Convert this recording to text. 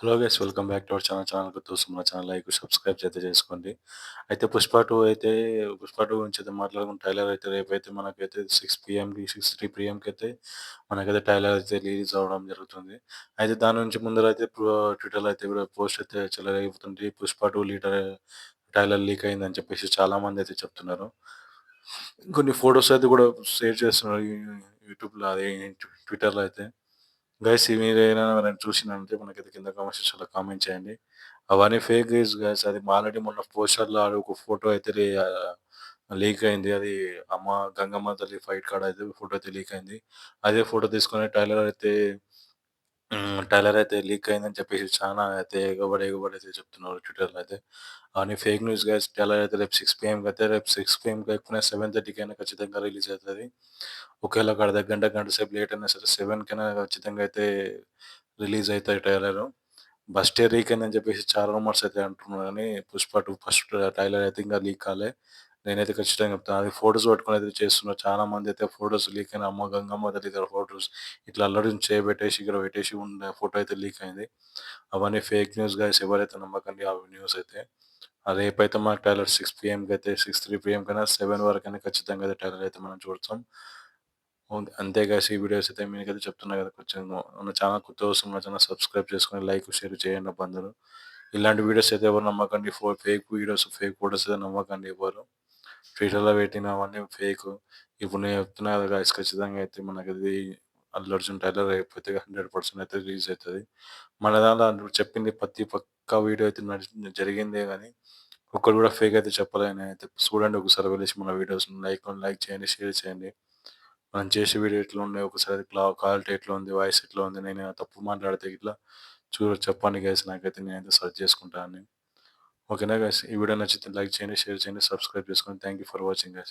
Hello guys, welcome back to our channel కొత్తగా మన channel like subscribe అయితే చేసుకోండి. అయితే 'పుష్ప 2' గురించి అయితే మాట్లాడుకుంటే ట్రైలర్ అయితే రేపైతే మనకైతే 6:03 పీఎంకి అయితే మనకైతే ట్రైలర్ అయితే రిలీజ్ అవ్వడం జరుగుతుంది. అయితే దాని నుంచి ముందర అయితే ట్విట్టర్‌లో అయితే కూడా పోస్ట్ అయితే చెలరేగుతుంది. 'పుష్ప 2' ట్రైలర్ లీక్ అయిందని చెప్పేసి చాలామంది అయితే చెప్తున్నారు. కొన్ని ఫోటోస్ అయితే కూడా షేర్ చేస్తున్నారు యూట్యూబ్‌లో అదే ట్విట్టర్‌లో అయితే. గైస్ మీరేమైనా ఎవరైనా చూసినంటే మనకైతే కింద కామెంట్ సెక్షన్‌లో కామెంట్ చేయండి. అవన్నీ ఫేక్ న్యూస్ గైస్. అది ఆల్రెడీ మొన్న పోస్టర్‌లో ఒక ఫోటో అయితే లీక్ అయింది. అది గంగమ్మ తల్లి ఫైట్ కాడ అయితే ఫోటో అయితే లీక్ అయింది. అదే ఫోటో తీసుకొని టైలర్ అయితే లీక్ అయిందని చెప్పేసి చానా అయితే ఎగబడి అయితే చెప్తున్నారు ట్విట్టర్‌లో అయితే. అవన్నీ ఫేక్ న్యూస్ గైస్. టైలర్ అయితే రేపు 6 పీఎంకి అయితే రేపు 6 పీఎం కాకపోయినా 7:30కైనా ఖచ్చితంగా రిలీజ్ అయితది. ఒకవేళ ఒక గంట సేపు లేట్ అయినా సరే 7కైనా ఖచ్చితంగా అయితే రిలీజ్ అయితది ట్రైలరు. ఫస్టే లీక్ అయిందని చెప్పేసి చాలా రూమర్స్ అయితే అంటున్నారు గానీ 'పుష్ప 2' ఫస్ట్ ట్రైలర్ అయితే ఇంకా లీక్ కాలే. నేనైతే ఖచ్చితంగా చెప్తాను. అది ఫోటోస్ పట్టుకొని అయితే చేస్తున్నారు. చాలా మందయితే ఫోటోస్ లీక్ అయిన గంగమ్మ తల్లి దగ్గర ఫోటోస్ ఇట్లా అల్లరిని చేయబెట్టేసి ఇక్కడ పెట్టేసి ఉన్న ఫోటో అయితే లీక్ అయింది. అవన్నీ ఫేక్ న్యూస్ గైస్. ఎవరైతే నమ్మకండి ఆ న్యూస్ అయితే. రేపైతే మనకు ట్రైలర్ 6 పీఎంకి అయితే 6:03 పీఎం కన్నా 7 వరకైనా ఖచ్చితంగా అయితే ట్రైలర్ అయితే మనం చూడొచ్చు. అంతే గైస్. ఈ వీడియోస్ అయితే మీకైతే చెప్తున్నా కదా, కొంచెం మన ఛానల్ కొత్తగా వస్తున్న మన ఛానల్ సబ్స్క్రైబ్ చేసుకొని లైక్, షేర్ చేయండి అబ్బా అందరూ. ఇలాంటి వీడియోస్ అయితే ఎవరు నమ్మకండి. ఫేక్ వీడియోస్, ఫేక్ ఫోటోస్ అయితే నమ్మకండి ఎవరు. ట్విట్టర్‌లో పెట్టినవన్నీ ఫేకు. ఇప్పుడు నేను చెప్తున్నా కదా గైస్, ఖచ్చితంగా అయితే మనకది 'అల్లు అర్జున్' ట్రైలర్ రేపైతే 100% అయితే రిలీజ్ అయితది. మన దాంట్లో అందులో చెప్పింది ప్రతి పక్కా వీడియో అయితే జరిగిందే గానీ, ఒక్కటి కూడా ఫేక్ అయితే చెప్పలే నేనైతే. చూడండి ఒకసారి వెళ్ళేసి మన వీడియోస్‌ని లైక్ చేయండి, షేర్ చేయండి. మనం చేసే వీడియో ఎట్లున్నాయి, ఒకసారి క్వాలిటీ ఎట్లా ఉంది, వాయిస్ ఎట్లా ఉంది, నేనేమైనా తప్పు మాట్లాడితే ఇట్లా చెప్పండి గైస్. నాకైతే నేనైతే సెర్చ్ చేసుకుంటా అని. ఓకేనా గైస్. ఈ వీడియో నచ్చితే లైక్ చేయండి, షేర్ చేయండి, సబ్స్క్రైబ్ చేసుకోండి. Thank you for watching guys.